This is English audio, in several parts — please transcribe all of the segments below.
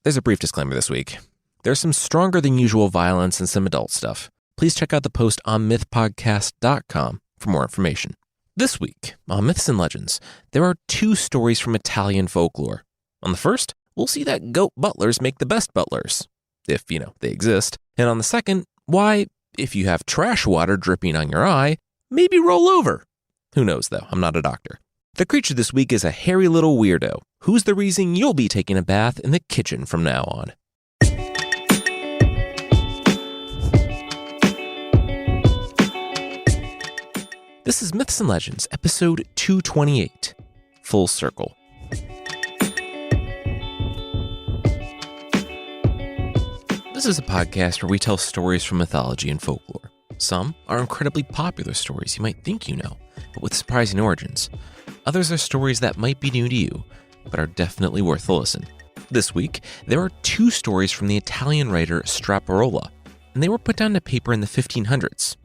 There's a brief disclaimer this week. There's some stronger than usual violence and some adult stuff. Please check out the post on mythpodcast.com for more information. This week, on Myths and Legends, there are 2 stories from Italian folklore. On the first, we'll see that goat butlers make the best butlers, if, they exist. And on the second, why, if you have trash water dripping on your eye, maybe roll over. Who knows, though? I'm not a doctor. The creature this week is a hairy little weirdo, who's the reason you'll be taking a bath in the kitchen from now on. This is Myths and Legends, episode 228, Full Circle. This is a podcast where we tell stories from mythology and folklore. Some are incredibly popular stories you might think you know, but with surprising origins. Others are stories that might be new to you, but are definitely worth a listen. This week, there are 2 stories from the Italian writer Straparola, and they were put down to paper in the 1500s.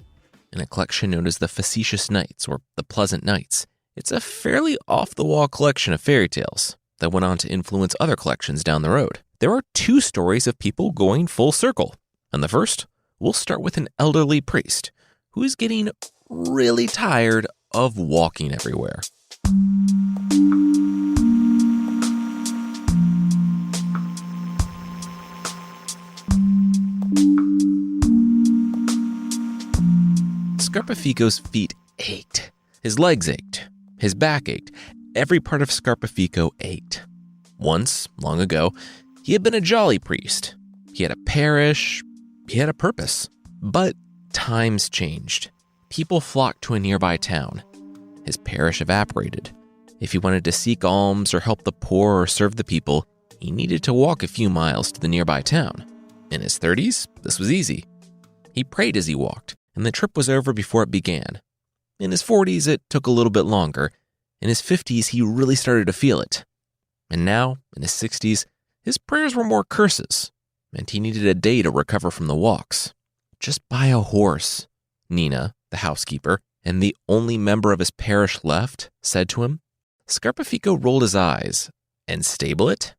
In a collection known as the Facetious Nights, or the Pleasant Nights. It's a fairly off-the-wall collection of fairy tales that went on to influence other collections down the road. There are 2 stories of people going full circle. And the first, we'll start with an elderly priest who is getting really tired of walking everywhere. Scarpafico's feet ached. His legs ached. His back ached. Every part of Scarpafico ached. Once, long ago, he had been a jolly priest. He had a parish. He had a purpose. But times changed. People flocked to a nearby town. His parish evaporated. If he wanted to seek alms or help the poor or serve the people, he needed to walk a few miles to the nearby town. In his 30s, this was easy. He prayed as he walked, and the trip was over before it began. In his 40s, it took a little bit longer. In his 50s, he really started to feel it. And now, in his 60s, his prayers were more curses, and he needed a day to recover from the walks. Just buy a horse, Nina, the housekeeper, and the only member of his parish left, said to him. Scarpafico rolled his eyes. And stable it?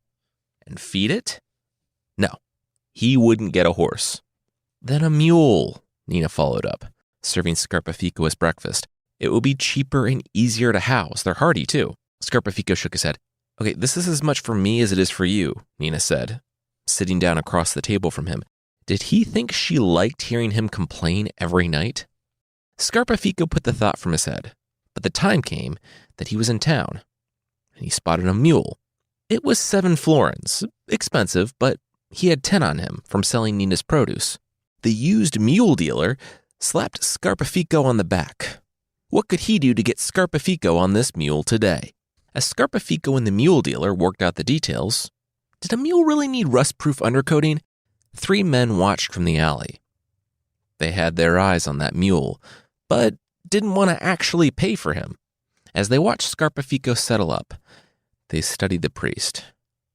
And feed it? No, he wouldn't get a horse. Then a mule, Nina followed up, serving Scarpafico as breakfast. It will be cheaper and easier to house. They're hardy, too. Scarpafico shook his head. Okay, this is as much for me as it is for you, Nina said, sitting down across the table from him. Did he think she liked hearing him complain every night? Scarpafico put the thought from his head, but the time came that he was in town, and he spotted a mule. It was 7 florins, expensive, but he had 10 on him from selling Nina's produce. The used mule dealer slapped Scarpafico on the back. What could he do to get Scarpafico on this mule today? As Scarpafico and the mule dealer worked out the details, did a mule really need rust-proof undercoating? 3 men watched from the alley. They had their eyes on that mule, but didn't want to actually pay for him. As they watched Scarpafico settle up, they studied the priest.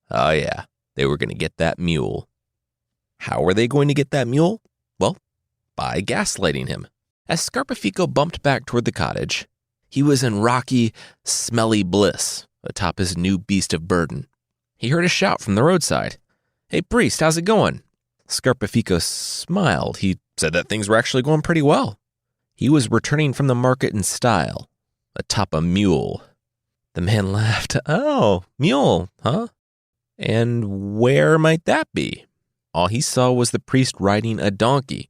Oh yeah, they were going to get that mule. How were they going to get that mule? Well, by gaslighting him. As Scarpafico bumped back toward the cottage, he was in rocky, smelly bliss atop his new beast of burden. He heard a shout from the roadside. Hey, priest, how's it going? Scarpafico smiled. He said that things were actually going pretty well. He was returning from the market in style, atop a mule. The man laughed. Oh, mule, huh? And where might that be? All he saw was the priest riding a donkey.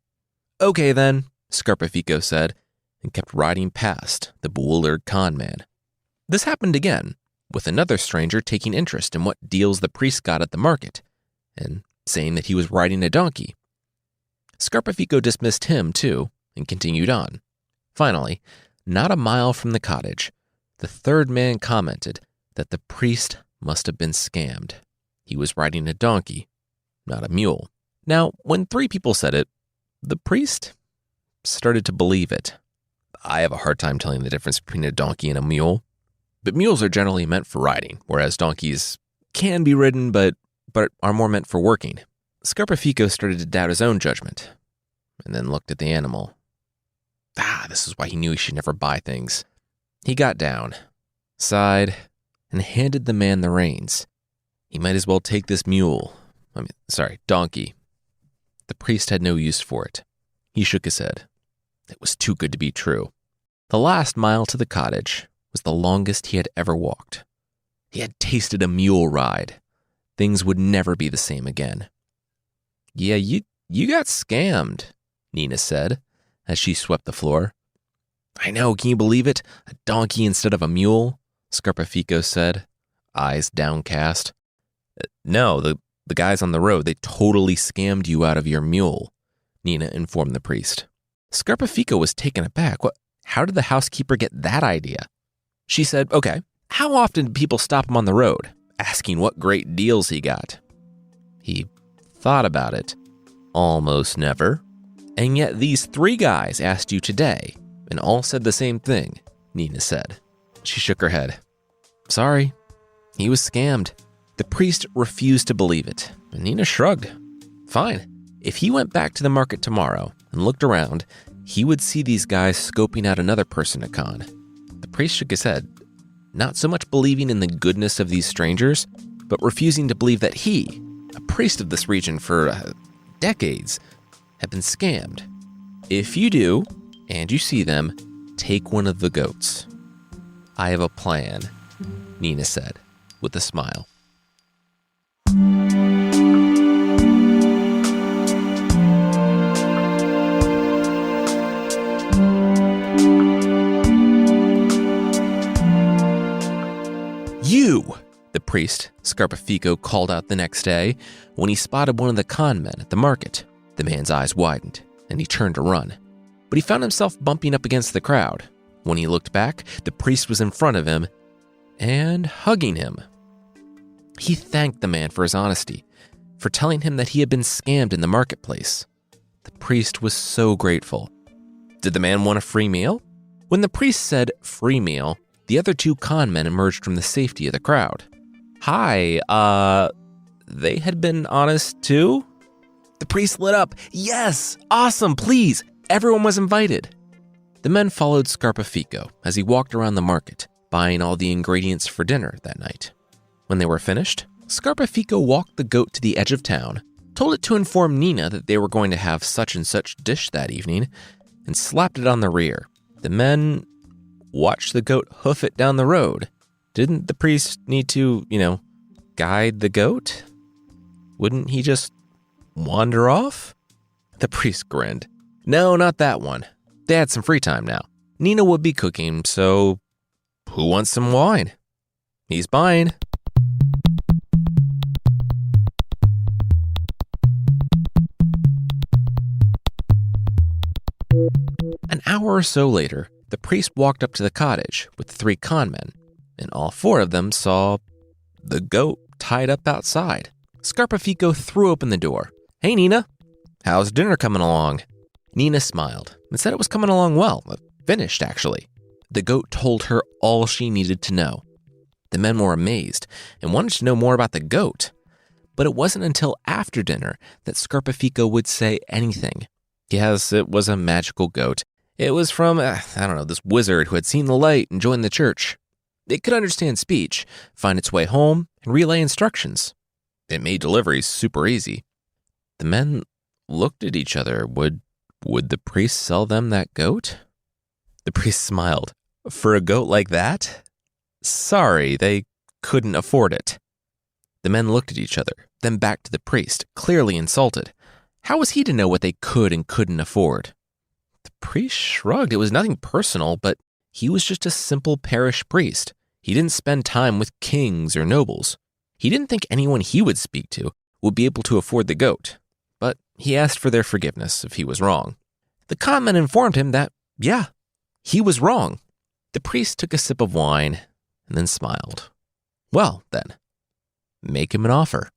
Okay then, Scarpafico said, and kept riding past the bewildered con man. This happened again, with another stranger taking interest in what deals the priest got at the market, and saying that he was riding a donkey. Scarpafico dismissed him, too, and continued on. Finally, not a mile from the cottage, the third man commented that the priest must have been scammed. He was riding a donkey, not a mule. Now, when 3 people said it, the priest started to believe it. I have a hard time telling the difference between a donkey and a mule, but mules are generally meant for riding, whereas donkeys can be ridden but are more meant for working. Scarpafico started to doubt his own judgment, and then looked at the animal. This is why he knew he should never buy things. He got down, sighed, and handed the man the reins. He might as well take this mule Donkey. The priest had no use for it. He shook his head. It was too good to be true. The last mile to the cottage was the longest he had ever walked. He had tasted a mule ride. Things would never be the same again. Yeah, you got scammed, Nina said, as she swept the floor. I know, can you believe it? A donkey instead of a mule, Scarpafico said, eyes downcast. No, the guys on the road, they totally scammed you out of your mule, Nina informed the priest. Scarpafico was taken aback. How did the housekeeper get that idea? She said, okay, how often do people stop him on the road, asking what great deals he got? He thought about it. Almost never. And yet these 3 guys asked you today, and all said the same thing, Nina said. She shook her head. Sorry, he was scammed. The priest refused to believe it, and Nina shrugged. Fine. If he went back to the market tomorrow and looked around, he would see these guys scoping out another person to con. The priest shook his head, not so much believing in the goodness of these strangers, but refusing to believe that he, a priest of this region for decades, had been scammed. If you do, and you see them, take one of the goats. I have a plan, Nina said, with a smile. You, the priest, Scarpafico called out the next day when he spotted one of the con men at the market. The man's eyes widened, and he turned to run. But he found himself bumping up against the crowd. When he looked back, the priest was in front of him and hugging him. He thanked the man for his honesty, for telling him that he had been scammed in the marketplace. The priest was so grateful. Did the man want a free meal? When the priest said free meal, the other 2 con men emerged from the safety of the crowd. Hi, they had been honest too? The priest lit up. Yes, awesome, please. Everyone was invited. The men followed Scarpafico as he walked around the market, buying all the ingredients for dinner that night. When they were finished, Scarpafico walked the goat to the edge of town, told it to inform Nina that they were going to have such and such dish that evening, and slapped it on the rear. The men watched the goat hoof it down the road. Didn't the priest need to, guide the goat? Wouldn't he just wander off? The priest grinned. No, not that one. They had some free time now. Nina would be cooking, so who wants some wine? He's buying. An hour or so later, the priest walked up to the cottage with the 3 con men, and all 4 of them saw the goat tied up outside. Scarpafico threw open the door. Hey, Nina. How's dinner coming along? Nina smiled and said it was coming along well. Finished, actually. The goat told her all she needed to know. The men were amazed and wanted to know more about the goat. But it wasn't until after dinner that Scarpafico would say anything. Yes, it was a magical goat. It was from, this wizard who had seen the light and joined the church. It could understand speech, find its way home, and relay instructions. It made deliveries super easy. The men looked at each other. Would the priest sell them that goat? The priest smiled. For a goat like that? Sorry, they couldn't afford it. The men looked at each other, then back to the priest, clearly insulted. How was he to know what they could and couldn't afford? The priest shrugged. It was nothing personal, but he was just a simple parish priest. He didn't spend time with kings or nobles. He didn't think anyone he would speak to would be able to afford the goat, but he asked for their forgiveness if he was wrong. The con men informed him that, yeah, he was wrong. The priest took a sip of wine and then smiled. Well, then, make him an offer.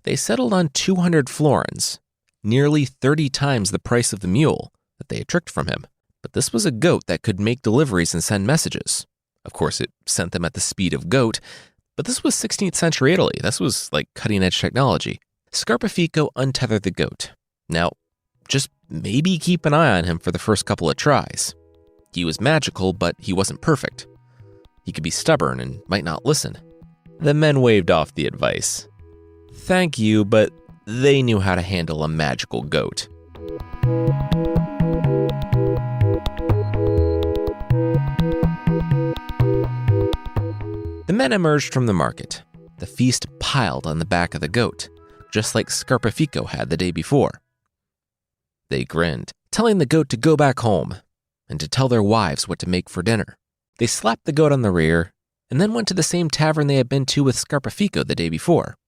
They settled on 200 florins, nearly 30 times the price of the mule that they had tricked from him. But this was a goat that could make deliveries and send messages. Of course, it sent them at the speed of goat, but this was 16th century Italy. This was like cutting-edge technology. Scarpafico untethered the goat. Now, just maybe keep an eye on him for the first couple of tries. He was magical, but he wasn't perfect. He could be stubborn and might not listen. The men waved off the advice. Thank you, but They knew how to handle a magical goat. The men emerged from the market. The feast piled on the back of the goat, just like Scarpafico had the day before. They grinned, telling the goat to go back home and to tell their wives what to make for dinner. They slapped the goat on the rear and then went to the same tavern they had been to with Scarpafico the day before.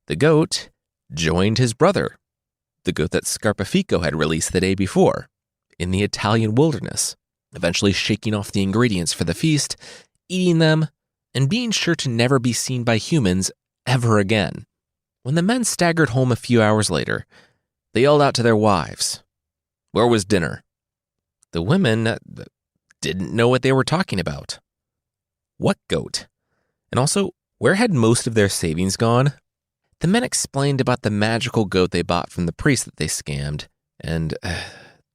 The goat joined his brother, the goat that Scarpafico had released the day before, in the Italian wilderness, eventually shaking off the ingredients for the feast, eating them, and being sure to never be seen by humans ever again. When the men staggered home a few hours later, they yelled out to their wives, "Where was dinner?" The women didn't know what they were talking about. What goat? And also, where had most of their savings gone? The men explained about the magical goat they bought from the priest that they scammed, and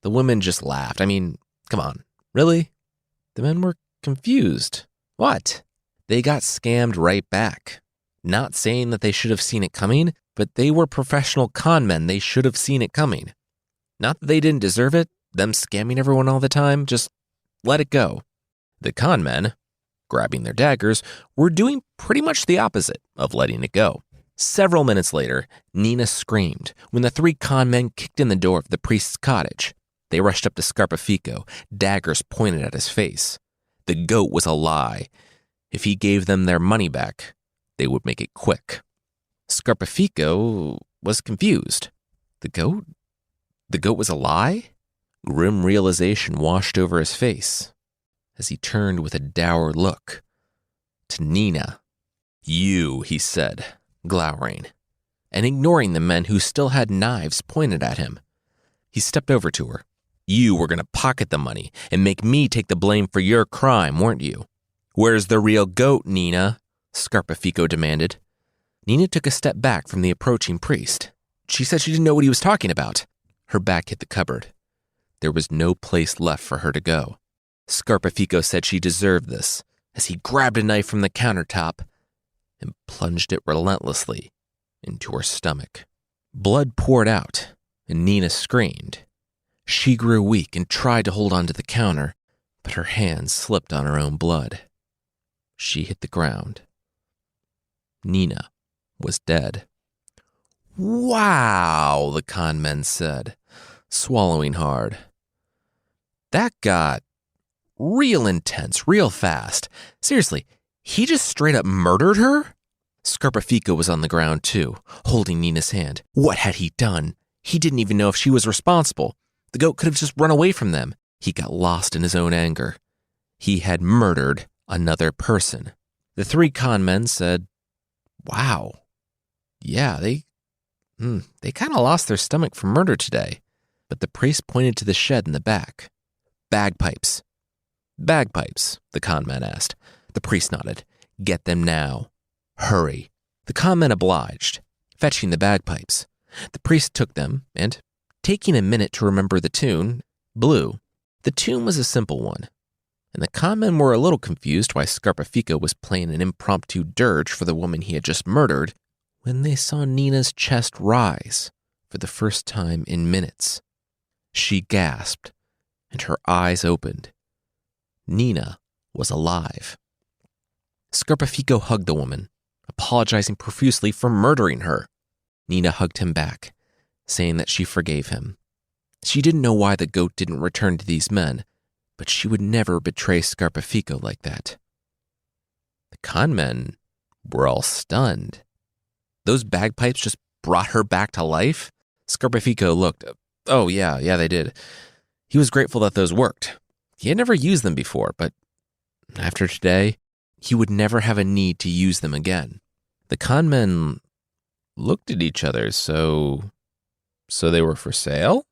the women just laughed. I mean, come on, really? The men were confused. What? They got scammed right back. Not saying that they should have seen it coming, but they were professional con men. They should have seen it coming. Not that they didn't deserve it, them scamming everyone all the time, just let it go. The con men, grabbing their daggers, were doing pretty much the opposite of letting it go. Several minutes later, Nina screamed when the three con men kicked in the door of the priest's cottage. They rushed up to Scarpafico, daggers pointed at his face. The goat was a lie. If he gave them their money back, they would make it quick. Scarpafico was confused. The goat? The goat was a lie? Grim realization washed over his face as he turned with a dour look to Nina. "You," he said, glowering, and ignoring the men who still had knives pointed at him. He stepped over to her. "You were going to pocket the money and make me take the blame for your crime, weren't you?" "Where's the real goat, Nina?" Scarpafico demanded. Nina took a step back from the approaching priest. She said she didn't know what he was talking about. Her back hit the cupboard. There was no place left for her to go. Scarpafico said she deserved this as he grabbed a knife from the countertop and plunged it relentlessly into her stomach. Blood poured out, and Nina screamed. She grew weak and tried to hold onto the counter, but her hands slipped on her own blood. She hit the ground. Nina was dead. "Wow," the con men said, swallowing hard. That got real intense, real fast. Seriously, he just straight up murdered her? Scarpafico was on the ground too, holding Nina's hand. What had he done? He didn't even know if she was responsible. The goat could have just run away from them. He got lost in his own anger. He had murdered another person. The three con men said, "Wow. Yeah, they kind of lost their stomach for murder today." But the priest pointed to the shed in the back. "Bagpipes." "Bagpipes," the con man asked. The priest nodded. "Get them now. Hurry." The con men obliged, fetching the bagpipes. The priest took them and, taking a minute to remember the tune, blew. The tune was a simple one, and the con men were a little confused why Scarpafico was playing an impromptu dirge for the woman he had just murdered when they saw Nina's chest rise for the first time in minutes. She gasped, and her eyes opened. Nina was alive. Scarpafico hugged the woman, apologizing profusely for murdering her. Nina hugged him back, saying that she forgave him. She didn't know why the goat didn't return to these men, but she would never betray Scarpafico like that. The con men were all stunned. Those bagpipes just brought her back to life? Scarpafico looked. Oh, yeah, they did. He was grateful that those worked. He had never used them before, but after today, he would never have a need to use them again. The con men looked at each other, so they were for sale?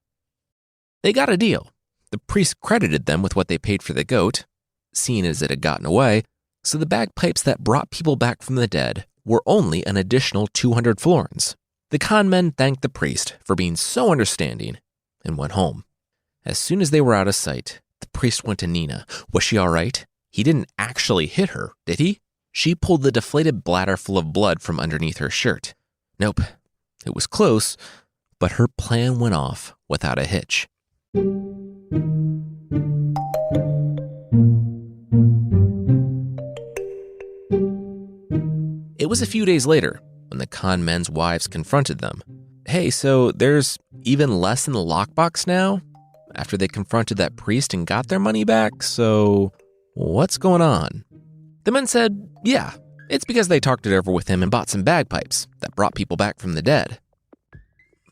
They got a deal. The priest credited them with what they paid for the goat, seeing as it had gotten away, so the bagpipes that brought people back from the dead were only an additional 200 florins. The con men thanked the priest for being so understanding and went home. As soon as they were out of sight, the priest went to Nina. Was she all right? He didn't actually hit her, did he? She pulled the deflated bladder full of blood from underneath her shirt. Nope, It was close, but her plan went off without a hitch. It was a few days later when the con men's wives confronted them. Hey, so there's even less in the lockbox now? After they confronted that priest and got their money back, so what's going on? The men said, yeah, it's because they talked it over with him and bought some bagpipes that brought people back from the dead.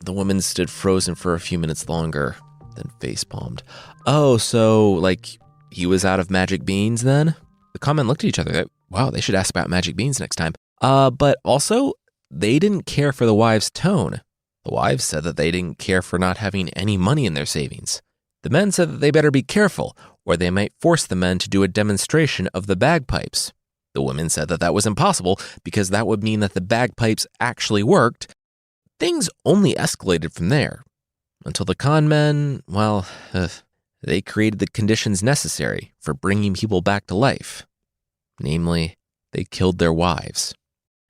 The woman stood frozen for a few minutes longer, then facepalmed. Oh, so, like, he was out of magic beans then? The con men looked at each other. Wow, they should ask about magic beans next time. But also, they didn't care for the wives' tone. The wives said that they didn't care for not having any money in their savings. The men said that they better be careful, or they might force the men to do a demonstration of the bagpipes. The women said that that was impossible because that would mean that the bagpipes actually worked. Things only escalated from there, until the con men, they created the conditions necessary for bringing people back to life. Namely, they killed their wives.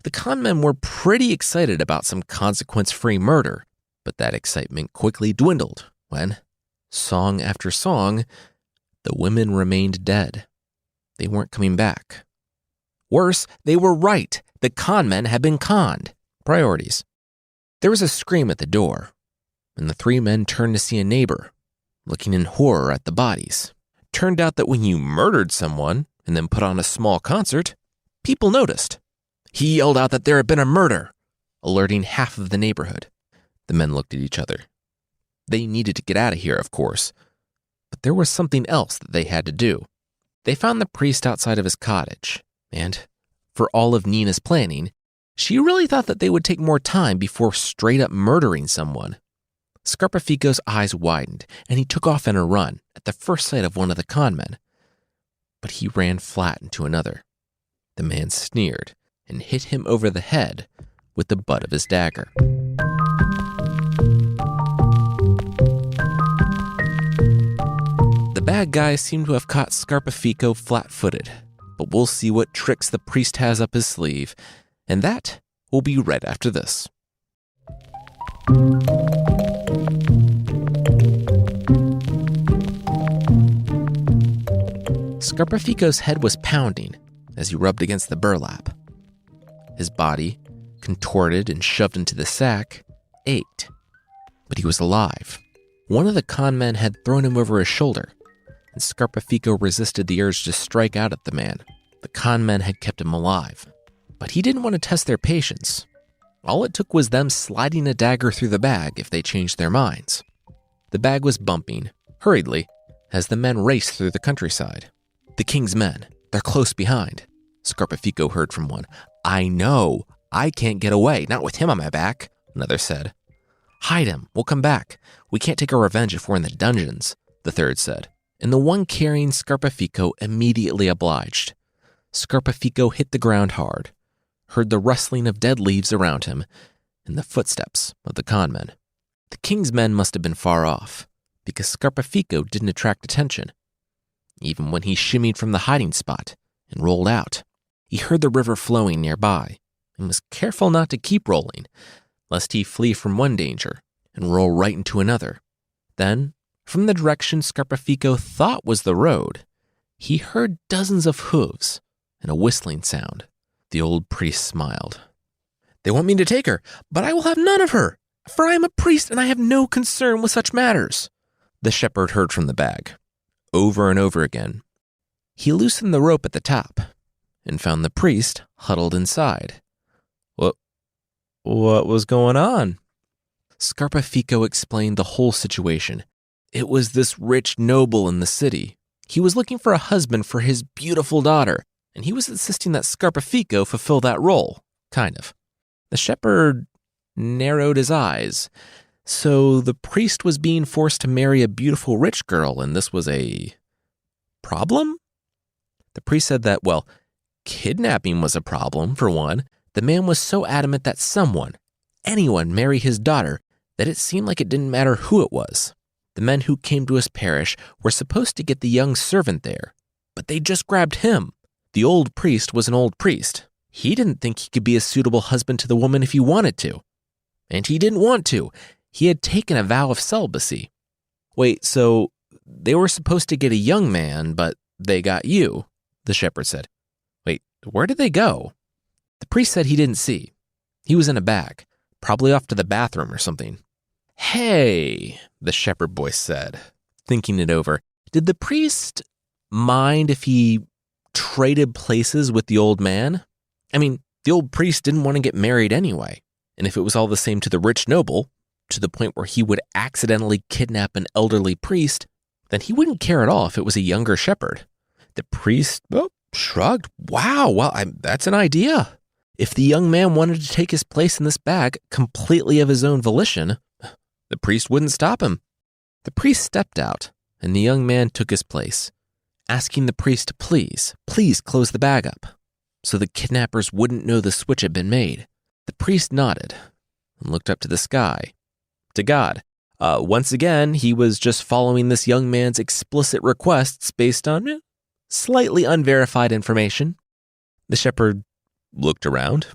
The con men were pretty excited about some consequence-free murder, but that excitement quickly dwindled when, song after song, the women remained dead. They weren't coming back. Worse, they were right. The con men had been conned. Priorities. There was a scream at the door, and the three men turned to see a neighbor, looking in horror at the bodies. Turned out that when you murdered someone and then put on a small concert, people noticed. He yelled out that there had been a murder, alerting half of the neighborhood. The men looked at each other. They needed to get out of here, of course, but there was something else that they had to do. They found the priest outside of his cottage, and, for all of Nina's planning, she really thought that they would take more time before straight up murdering someone. Scarpafico's eyes widened, and he took off on a run at the first sight of one of the con men. But he ran flat into another. The man sneered and hit him over the head with the butt of his dagger. The bad guy seemed to have caught Scarpafico flat-footed, but we'll see what tricks the priest has up his sleeve, and that will be right after this. Scarpafico's head was pounding as he rubbed against the burlap. His body, contorted and shoved into the sack, ached, but he was alive. One of the con men had thrown him over his shoulder, and Scarpafico resisted the urge to strike out at the man. The con men had kept him alive, but he didn't want to test their patience. All it took was them sliding a dagger through the bag if they changed their minds. The bag was bumping, hurriedly, as the men raced through the countryside. The king's men, they're close behind, Scarpafico heard from one. I know, I can't get away, not with him on my back, another said. Hide him, we'll come back. We can't take our revenge if we're in the dungeons, the third said. And the one carrying Scarpafico immediately obliged. Scarpafico hit the ground hard, heard the rustling of dead leaves around him, and the footsteps of the con men. The king's men must have been far off, because Scarpafico didn't attract attention. Even when he shimmied from the hiding spot and rolled out, he heard the river flowing nearby and was careful not to keep rolling, lest he flee from one danger and roll right into another. Then, from the direction Scarpafico thought was the road, he heard dozens of hooves and a whistling sound. The old priest smiled. They want me to take her, but I will have none of her, for I am a priest and I have no concern with such matters, the shepherd heard from the bag. Over and over again, he loosened the rope at the top and found the priest huddled inside. What was going on? Scarpafico explained the whole situation. It was this rich noble in the city. He was looking for a husband for his beautiful daughter, and he was insisting that Scarpafico fulfill that role, kind of. The shepherd narrowed his eyes. So the priest was being forced to marry a beautiful rich girl, and this was a problem? The priest said that, kidnapping was a problem, for one. The man was so adamant that anyone marry his daughter, that it seemed like it didn't matter who it was. The men who came to his parish were supposed to get the young servant there, but they just grabbed him. The old priest was an old priest. He didn't think he could be a suitable husband to the woman if he wanted to. And he didn't want to. He had taken a vow of celibacy. Wait, so they were supposed to get a young man, but they got you, the shepherd said. Wait, where did they go? The priest said he didn't see. He was in a bag, probably off to the bathroom or something. Hey, the shepherd boy said, thinking it over. Did the priest mind if he traded places with the old man? I mean, the old priest didn't want to get married anyway. And if it was all the same to the rich noble, to the point where he would accidentally kidnap an elderly priest, then he wouldn't care at all if it was a younger shepherd. The priest shrugged. Wow, well, that's an idea. If the young man wanted to take his place in this bag completely of his own volition, the priest wouldn't stop him. The priest stepped out, and the young man took his place, asking the priest to please close the bag up, so the kidnappers wouldn't know the switch had been made. The priest nodded and looked up to the sky, to God. Once again, he was just following this young man's explicit requests based on slightly unverified information. The shepherd looked around.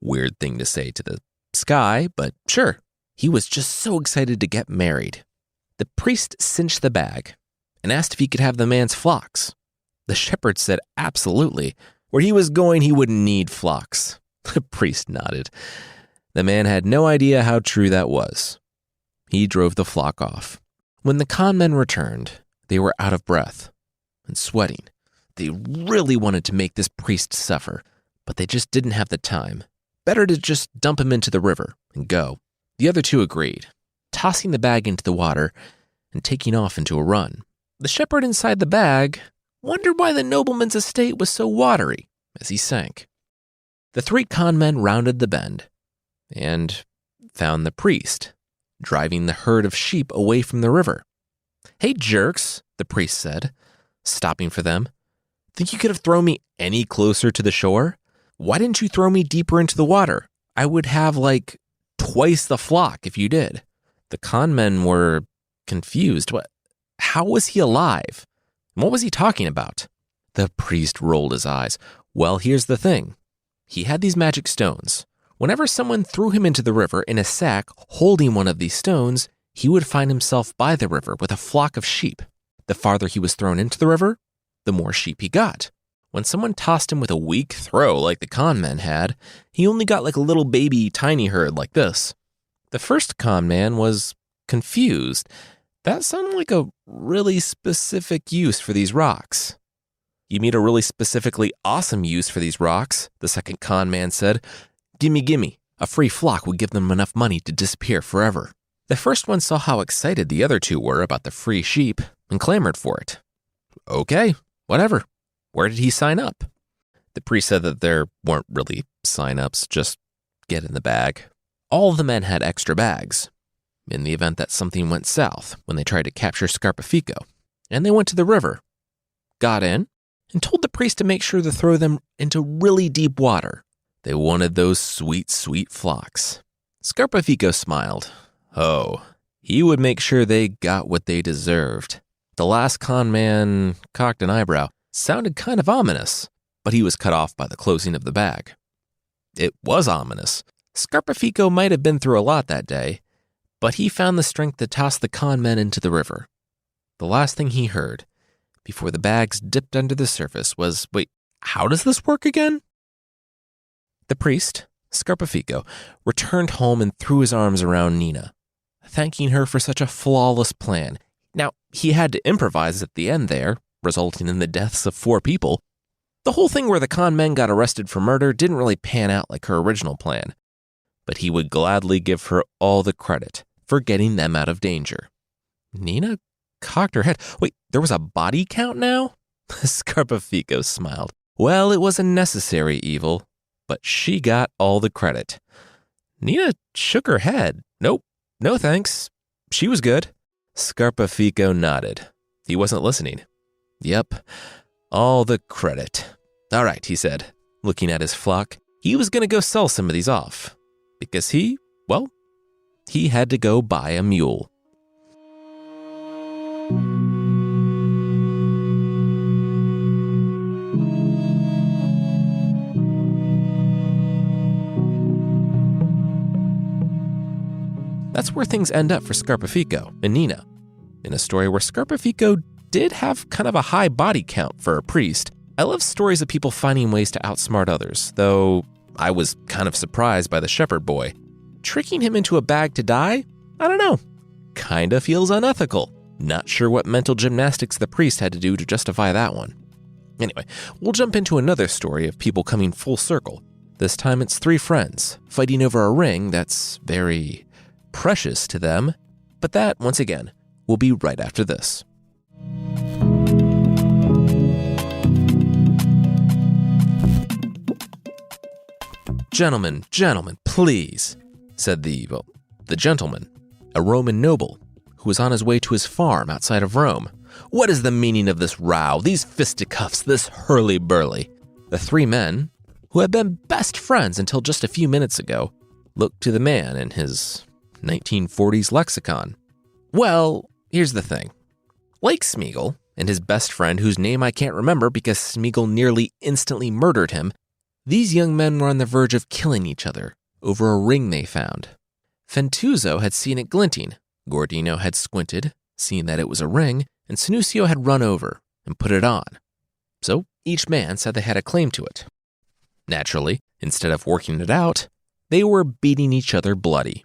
Weird thing to say to the sky, but sure. He was just so excited to get married. The priest cinched the bag and asked if he could have the man's flocks. The shepherd said absolutely. Where he was going, he wouldn't need flocks. The priest nodded. The man had no idea how true that was. He drove the flock off. When the con men returned, they were out of breath and sweating. They really wanted to make this priest suffer, but they just didn't have the time. Better to just dump him into the river and go. The other two agreed, tossing the bag into the water and taking off into a run. The shepherd inside the bag wondered why the nobleman's estate was so watery as he sank. The three con men rounded the bend and found the priest driving the herd of sheep away from the river. Hey, jerks, the priest said, stopping for them. Think you could have thrown me any closer to the shore? Why didn't you throw me deeper into the water? I would have twice the flock if you did. The con men were confused. How was he alive? What was he talking about? The priest rolled his eyes. Well, here's the thing. He had these magic stones. Whenever someone threw him into the river in a sack holding one of these stones, he would find himself by the river with a flock of sheep. The farther he was thrown into the river, the more sheep he got. When someone tossed him with a weak throw like the con men had, he only got a little baby tiny herd like this. The first con man was confused. That sounded like a really specific use for these rocks. You mean a really specifically awesome use for these rocks, the second con man said. Gimme. A free flock would give them enough money to disappear forever. The first one saw how excited the other two were about the free sheep and clamored for it. Okay, whatever. Where did he sign up? The priest said that there weren't really sign-ups, just get in the bag. All of the men had extra bags, in the event that something went south when they tried to capture Scarpafico. And they went to the river, got in, and told the priest to make sure to throw them into really deep water. They wanted those sweet, sweet flocks. Scarpafico smiled. Oh, he would make sure they got what they deserved. The last con man cocked an eyebrow. Sounded kind of ominous, but he was cut off by the closing of the bag. It was ominous. Scarpafico might have been through a lot that day, but he found the strength to toss the con men into the river. The last thing he heard, before the bags dipped under the surface, was, wait, how does this work again? The priest, Scarpafico, returned home and threw his arms around Nina, thanking her for such a flawless plan. Now, he had to improvise at the end there, resulting in the deaths of 4 people. The whole thing where the con men got arrested for murder didn't really pan out like her original plan, but he would gladly give her all the credit for getting them out of danger. Nina cocked her head. Wait, there was a body count now? Scarpafico smiled. Well, it was a necessary evil, but she got all the credit. Nina shook her head. Nope, no thanks. She was good. Scarpafico nodded. He wasn't listening. Yep, all the credit. All right, he said, looking at his flock. He was going to go sell some of these off, because he had to go buy a mule. That's where things end up for Scarpafico and Nina. In a story where Scarpafico did have kind of a high body count for a priest, I love stories of people finding ways to outsmart others, though I was kind of surprised by the shepherd boy. Tricking him into a bag to die? I don't know. Kinda feels unethical. Not sure what mental gymnastics the priest had to do to justify that one. Anyway, we'll jump into another story of people coming full circle. This time it's 3 friends fighting over a ring that's very precious to them, but that, once again, will be right after this. Gentlemen, please, said the gentleman, a Roman noble who was on his way to his farm outside of Rome. What is the meaning of this row, these fisticuffs, this hurly-burly? The 3 men, who had been best friends until just a few minutes ago, looked to the man in his 1940s lexicon. Well, here's the thing. Like Smeagol and his best friend, whose name I can't remember because Smeagol nearly instantly murdered him, these young men were on the verge of killing each other over a ring they found. Fentuzzo had seen it glinting, Gordino had squinted, seeing that it was a ring, and Sanucio had run over and put it on. So each man said they had a claim to it. Naturally, instead of working it out, they were beating each other bloody.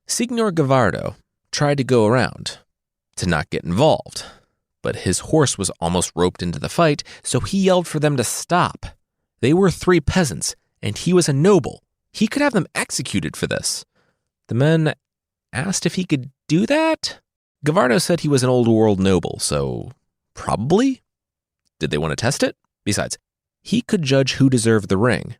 Signor Gavardo tried to go around, to not get involved, but his horse was almost roped into the fight, so he yelled for them to stop. They were 3 peasants, and he was a noble. He could have them executed for this. The men asked if he could do that? Gavardo said he was an old world noble, so probably? Did they want to test it? Besides, he could judge who deserved the ring.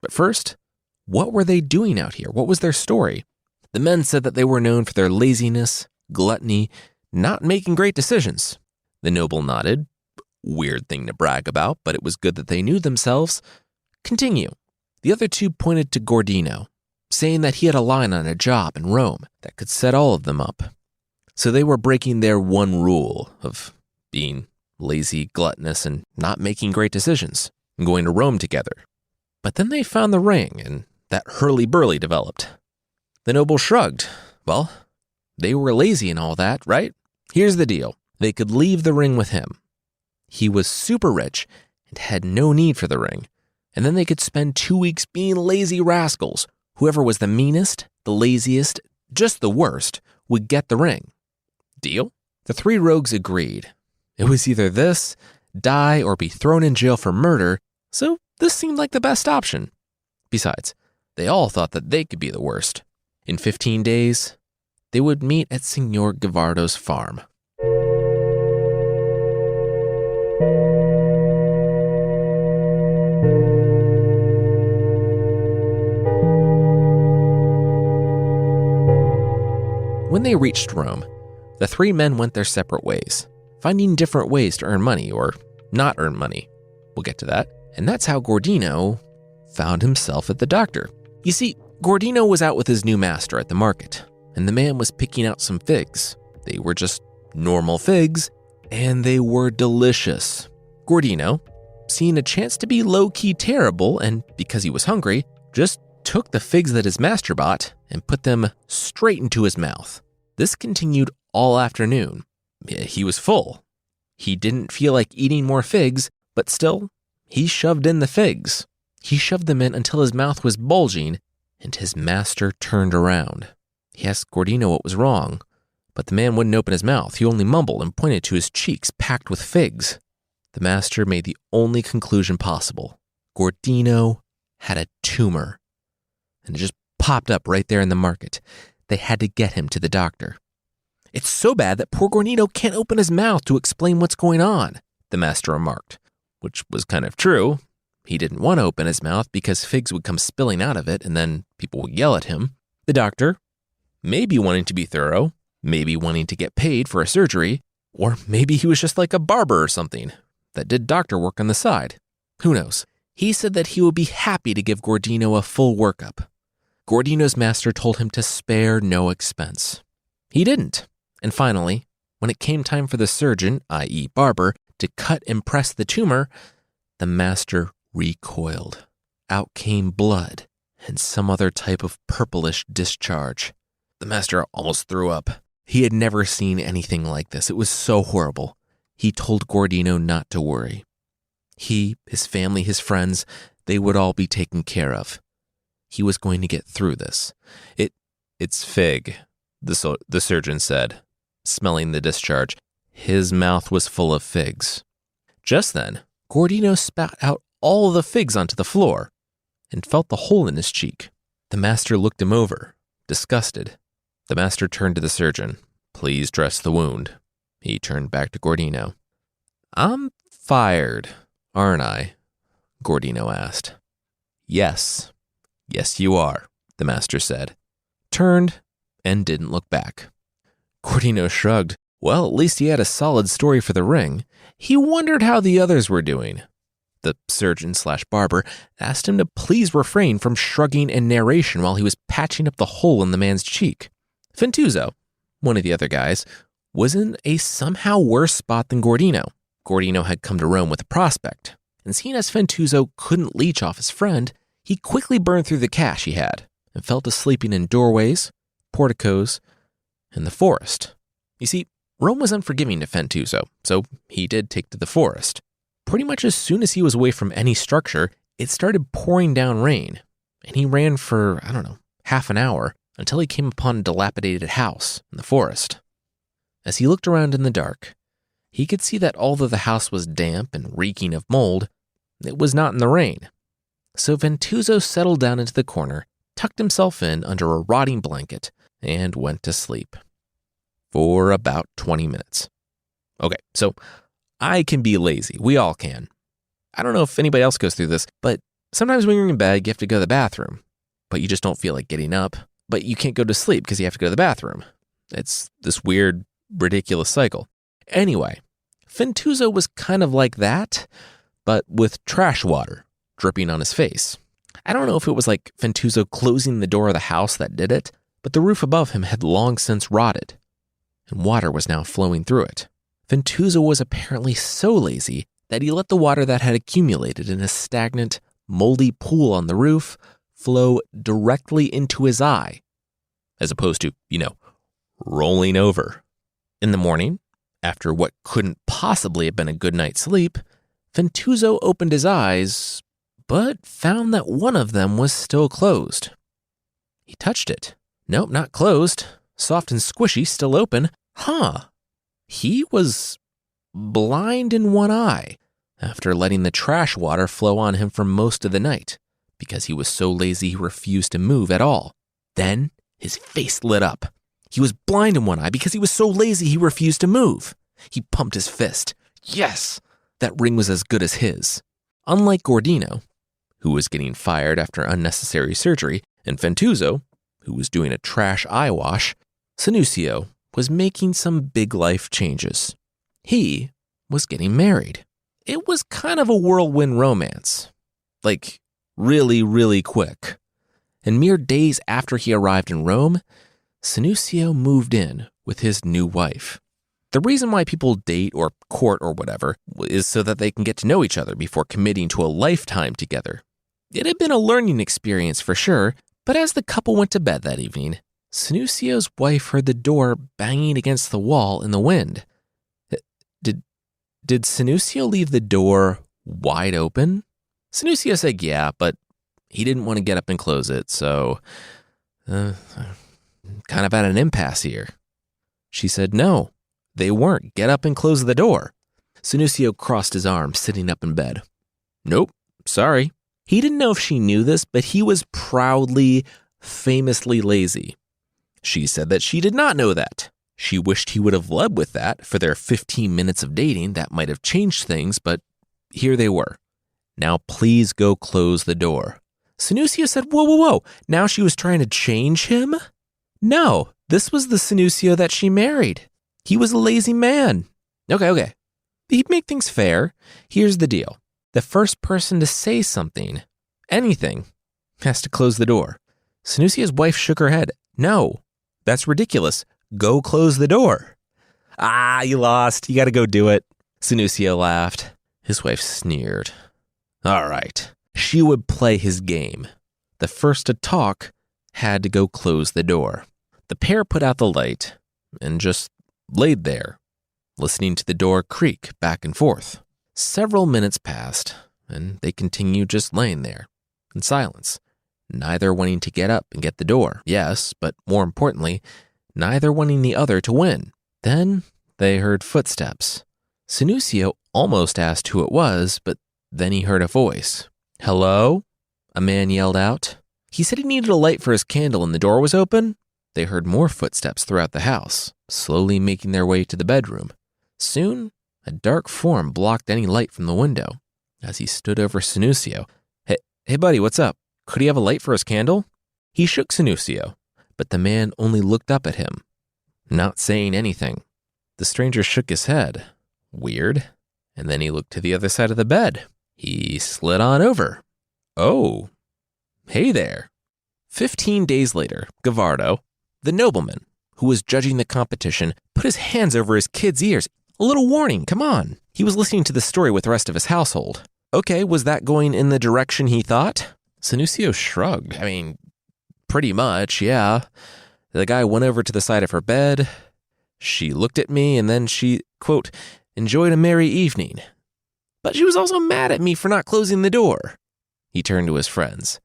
But first, what were they doing out here? What was their story? The men said that they were known for their laziness, gluttony, not making great decisions. The noble nodded. Weird thing to brag about, but it was good that they knew themselves. Continue. The other 2 pointed to Gordino, saying that he had a line on a job in Rome that could set all of them up. So they were breaking their one rule of being lazy, gluttonous, and not making great decisions, and going to Rome together. But then they found the ring, and that hurly-burly developed. The noble shrugged. Well, they were lazy and all that, right? Here's the deal. They could leave the ring with him. He was super rich and had no need for the ring. And then they could spend 2 weeks being lazy rascals. Whoever was the meanest, the laziest, just the worst, would get the ring. Deal? The 3 rogues agreed. It was either this, die, or be thrown in jail for murder, so this seemed like the best option. Besides, they all thought that they could be the worst. In 15 days, they would meet at Signor Gavardo's farm. When they reached Rome, the 3 men went their separate ways, finding different ways to earn money or not earn money. We'll get to that. And that's how Gordino found himself at the doctor. You see, Gordino was out with his new master at the market, and the man was picking out some figs. They were just normal figs, and they were delicious. Gordino, seeing a chance to be low-key terrible, and because he was hungry, just took the figs that his master bought and put them straight into his mouth. This continued all afternoon. He was full. He didn't feel like eating more figs, but still, he shoved in the figs. He shoved them in until his mouth was bulging, and his master turned around. He asked Gordino what was wrong, but the man wouldn't open his mouth. He only mumbled and pointed to his cheeks packed with figs. The master made the only conclusion possible. Gordino had a tumor, and it just popped up right there in the market. They had to get him to the doctor. It's so bad that poor Gordino can't open his mouth to explain what's going on, the master remarked, which was kind of true. He didn't want to open his mouth because figs would come spilling out of it and then people would yell at him. The doctor, maybe wanting to be thorough, maybe wanting to get paid for a surgery, or maybe he was just like a barber or something that did doctor work on the side. Who knows? He said that he would be happy to give Gordino a full workup. Gordino's master told him to spare no expense. He didn't. And finally, when it came time for the surgeon, i.e. barber, to cut and press the tumor, the master recoiled. Out came blood and some other type of purplish discharge. The master almost threw up. He had never seen anything like this. It was so horrible. He told Gordino not to worry. He, his family, his friends, they would all be taken care of. He was going to get through this. It's fig, the surgeon said, smelling the discharge. His mouth was full of figs. Just then, Gordino spat out all the figs onto the floor and felt the hole in his cheek. The master looked him over, disgusted. The master turned to the surgeon. Please dress the wound. He turned back to Gordino. I'm fired, aren't I? Gordino asked. Yes, you are, the master said. Turned and didn't look back. Gordino shrugged. Well, at least he had a solid story for the ring. He wondered how the others were doing. The surgeon/barber asked him to please refrain from shrugging and narration while he was patching up the hole in the man's cheek. Fentuzzo, one of the other guys, was in a somehow worse spot than Gordino. Gordino had come to Rome with a prospect, and seeing as Fentuzzo couldn't leech off his friend, he quickly burned through the cash he had and fell to sleeping in doorways, porticos, and the forest. You see, Rome was unforgiving to Fentuzzo, so he did take to the forest. Pretty much as soon as he was away from any structure, it started pouring down rain, and he ran for, half an hour until he came upon a dilapidated house in the forest. As he looked around in the dark, he could see that although the house was damp and reeking of mold, it was not in the rain. So Fentuzzo settled down into the corner, tucked himself in under a rotting blanket, and went to sleep. For about 20 minutes. Okay, so I can be lazy. We all can. I don't know if anybody else goes through this, but sometimes when you're in bed, you have to go to the bathroom, but you just don't feel like getting up. But you can't go to sleep because you have to go to the bathroom. It's this weird, ridiculous cycle. Anyway, Fentuzzo was kind of like that, but with trash water dripping on his face. I don't know if it was like Fentuzzo closing the door of the house that did it, but the roof above him had long since rotted, and water was now flowing through it. Fentuzzo was apparently so lazy that he let the water that had accumulated in a stagnant, moldy pool on the roof flow directly into his eye, as opposed to, rolling over. In the morning, after what couldn't possibly have been a good night's sleep, Fentuzzo opened his eyes, but found that one of them was still closed. He touched it. Nope, not closed. Soft and squishy, still open. He was blind in one eye after letting the trash water flow on him for most of the night, because he was so lazy he refused to move at all. Then his face lit up. He was blind in one eye because he was so lazy he refused to move. He pumped his fist. Yes, that ring was as good as his. Unlike Gordino, who was getting fired after unnecessary surgery, and Fentuzzo, who was doing a trash eye wash, Senuccio was making some big life changes. He was getting married. It was kind of a whirlwind romance. Like, really, really quick. And mere days after he arrived in Rome, Senuccio moved in with his new wife. The reason why people date or court or whatever is so that they can get to know each other before committing to a lifetime together. It had been a learning experience for sure, but as the couple went to bed that evening, Senuccio's wife heard the door banging against the wall in the wind. Did Senuccio leave the door wide open? Senuccio said yeah, but he didn't want to get up and close it, so kind of at an impasse here. She said no, they weren't. Get up and close the door. Senuccio crossed his arms, sitting up in bed. Nope, sorry. He didn't know if she knew this, but he was proudly, famously lazy. She said that she did not know that. She wished he would have led with that. For their 15 minutes of dating, that might have changed things, but here they were. Now please go close the door. Senuccio said, whoa. Now she was trying to change him? No, this was the Senuccio that she married. He was a lazy man. Okay. He'd make things fair. Here's the deal. The first person to say something, anything, has to close the door. Senuccio's wife shook her head. No, that's ridiculous. Go close the door. You lost. You got to go do it. Senuccio laughed. His wife sneered. All right. She would play his game. The first to talk had to go close the door. The pair put out the light and just laid there, listening to the door creak back and forth. Several minutes passed, and they continued just laying there, in silence, neither wanting to get up and get the door. Yes, but more importantly, neither wanting the other to win. Then they heard footsteps. Sanucio almost asked who it was, but then he heard a voice. "Hello?" a man yelled out. He said he needed a light for his candle and the door was open. They heard more footsteps throughout the house, slowly making their way to the bedroom. Soon, a dark form blocked any light from the window. As he stood over Sanucio, Hey buddy, what's up? Could he have a light for his candle?" He shook Sanucio, but the man only looked up at him, not saying anything. The stranger shook his head. Weird. And then he looked to the other side of the bed. He slid on over. Oh, hey there. 15 days later, Gavardo, the nobleman who was judging the competition, put his hands over his kid's ears. A little warning, come on. He was listening to the story with the rest of his household. Okay, was that going in the direction he thought? Sanucio shrugged. Pretty much, yeah. The guy went over to the side of her bed. She looked at me and then she, quote, enjoyed a merry evening. But she was also mad at me for not closing the door. He turned to his friends,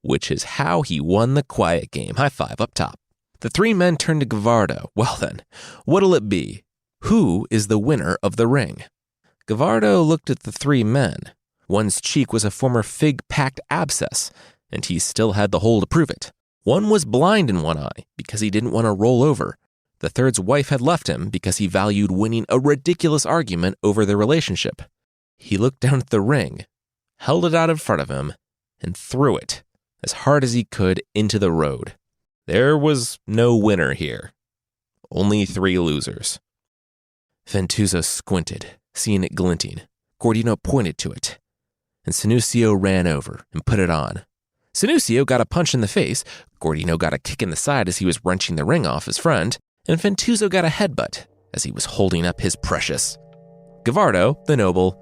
which is how he won the quiet game. High five up top. The three men turned to Gavardo. Well then, what'll it be? Who is the winner of the ring? Gavardo looked at the three men. One's cheek was a former fig-packed abscess, and he still had the hole to prove it. One was blind in one eye because he didn't want to roll over. The third's wife had left him because he valued winning a ridiculous argument over their relationship. He looked down at the ring, held it out in front of him, and threw it as hard as he could into the road. There was no winner here. Only three losers. Ventuzo squinted, seeing it glinting. Gordino pointed to it, and Sanucio ran over and put it on. Sanucio got a punch in the face, Gordino got a kick in the side as he was wrenching the ring off his friend, and Ventuzo got a headbutt as he was holding up his precious. Gavardo, the noble,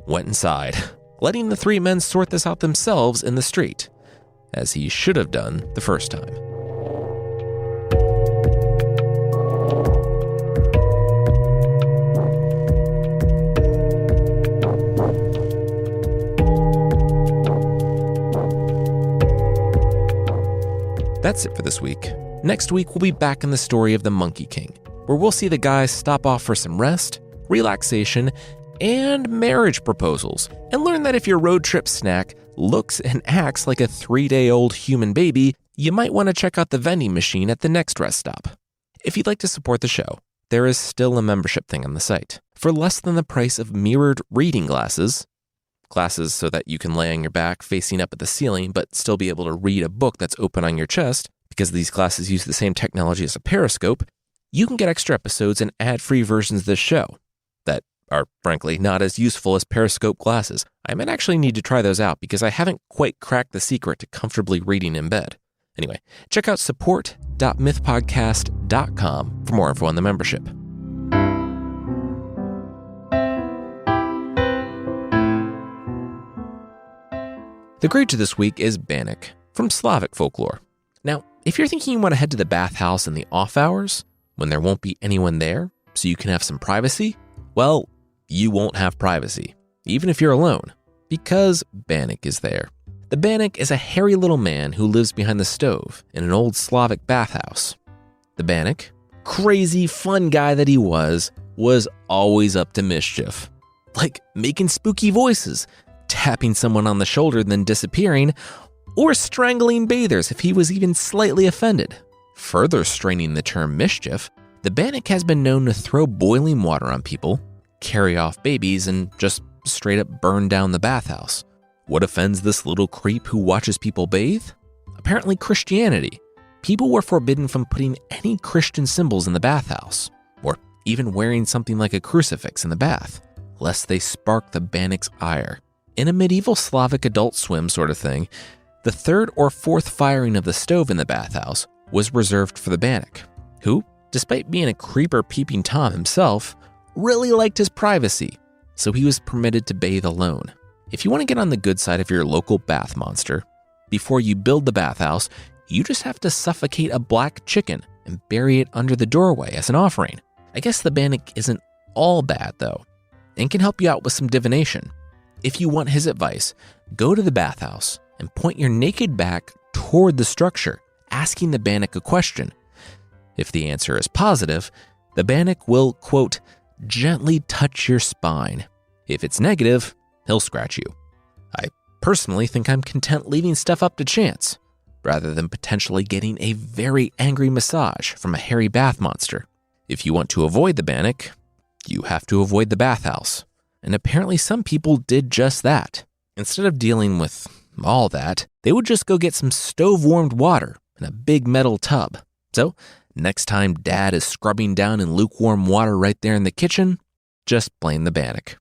went inside, letting the three men sort this out themselves in the street, as he should have done the first time. That's it for this week. Next week, we'll be back in the story of the Monkey King, where we'll see the guys stop off for some rest, relaxation, and marriage proposals, and learn that if your road trip snack looks and acts like a 3-day-old human baby, you might want to check out the vending machine at the next rest stop. If you'd like to support the show, there is still a membership thing on the site. For less than the price of mirrored reading glasses so that you can lay on your back facing up at the ceiling but still be able to read a book that's open on your chest, because these glasses use the same technology as a periscope, you can get extra episodes and ad-free versions of this show that are, frankly, not as useful as periscope glasses. I might actually need to try those out because I haven't quite cracked the secret to comfortably reading in bed. Anyway, check out support.mythpodcast.com for more info on the membership. The creature this week is Bannick from Slavic folklore. Now, if you're thinking you want to head to the bathhouse in the off hours, when there won't be anyone there, so you can have some privacy, well, you won't have privacy, even if you're alone, because Bannick is there. The Bannick is a hairy little man who lives behind the stove in an old Slavic bathhouse. The Bannick, crazy fun guy that he was always up to mischief, like making spooky voices, tapping someone on the shoulder then disappearing, or strangling bathers if he was even slightly offended. Further straining the term mischief, the Bannick has been known to throw boiling water on people, carry off babies, and just straight up burn down the bathhouse. What offends this little creep who watches people bathe? Apparently Christianity. People were forbidden from putting any Christian symbols in the bathhouse, or even wearing something like a crucifix in the bath, lest they spark the Bannick's ire. In a medieval Slavic adult swim sort of thing, the third or fourth firing of the stove in the bathhouse was reserved for the Bannick, who, despite being a creeper peeping Tom himself, really liked his privacy, so he was permitted to bathe alone. If you want to get on the good side of your local bath monster, before you build the bathhouse, You just have to suffocate a black chicken and bury it under the doorway as an offering. I guess the Bannick isn't all bad though, and can help you out with some divination. If you want his advice, go to the bathhouse and point your naked back toward the structure, asking the Bannick a question. If the answer is positive, the Bannick will, quote, gently touch your spine. If it's negative, he'll scratch you. I personally think I'm content leaving stuff up to chance, rather than potentially getting a very angry massage from a hairy bath monster. If you want to avoid the Bannick, you have to avoid the bathhouse. And apparently some people did just that. Instead of dealing with all that, they would just go get some stove-warmed water in a big metal tub. So, next time Dad is scrubbing down in lukewarm water right there in the kitchen, just blame the Bannick.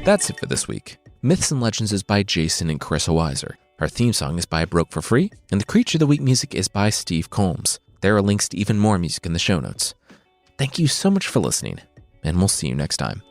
That's it for this week. Myths and Legends is by Jason and Carissa Weiser. Our theme song is by Broke for Free, and the Creature of the Week music is by Steve Combs. There are links to even more music in the show notes. Thank you so much for listening, and we'll see you next time.